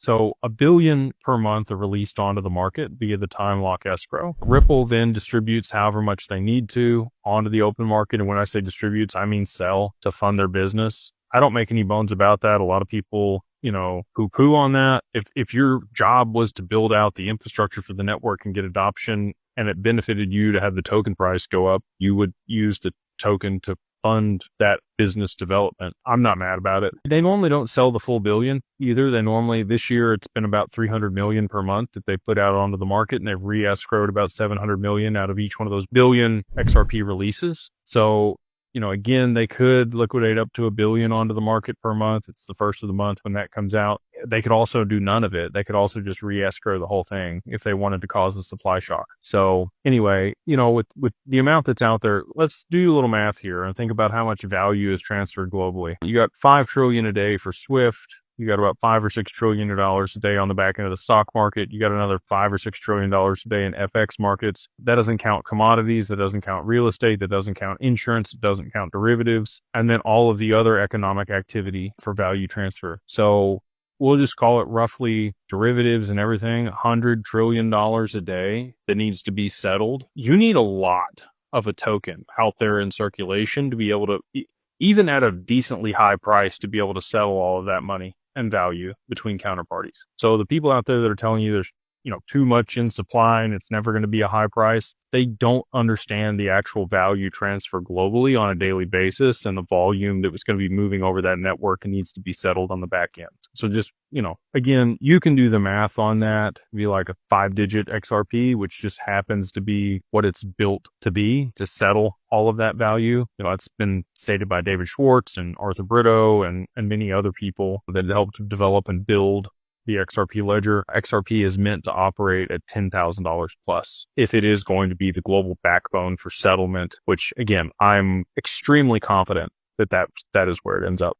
So $1 billion per month are released onto the market via the time lock escrow. Ripple then distributes however much they need to onto the open market. And when I say distributes, I mean sell to fund their business. I don't make any bones about that. A lot of people, poo-poo on that. If your job was to build out the infrastructure for the network and get adoption and it benefited you to have the token price go up, you would use the token to fund that business development. I'm not mad about it. They normally don't sell the full billion either. This year it's been about 300 million per month that they put out onto the market, and they've re-escrowed about 700 million out of each one of those billion XRP releases. So, again, they could liquidate up to $1 billion onto the market per month. It's the first of the month when that comes out. They could also do none of it. They could also just re-escrow the whole thing if they wanted to cause a supply shock. So anyway, with the amount that's out there, let's do a little math here and think about how much value is transferred globally. You got 5 trillion a day for Swift. You got about $5 or $6 trillion a day on the back end of the stock market. You got another $5 or $6 trillion a day in FX markets. That doesn't count commodities. That doesn't count real estate. That doesn't count insurance. It doesn't count derivatives. And then all of the other economic activity for value transfer. So we'll just call it roughly derivatives and everything, $100 trillion a day that needs to be settled. You need a lot of a token out there in circulation to be able to, even at a decently high price, to be able to settle all of that money and value between counterparties. So the people out there that are telling you there's, too much in supply and it's never going to be a high price, they don't understand the actual value transfer globally on a daily basis and the volume that was going to be moving over that network and needs to be settled on the back end. So just, again, you can do the math on that, be like a 5-digit XRP, which just happens to be what it's built to be to settle all of that value. It's been stated by David Schwartz and Arthur Brito and many other people that helped develop and build the XRP ledger. XRP is meant to operate at $10,000 plus if it is going to be the global backbone for settlement, which again, I'm extremely confident that is where it ends up.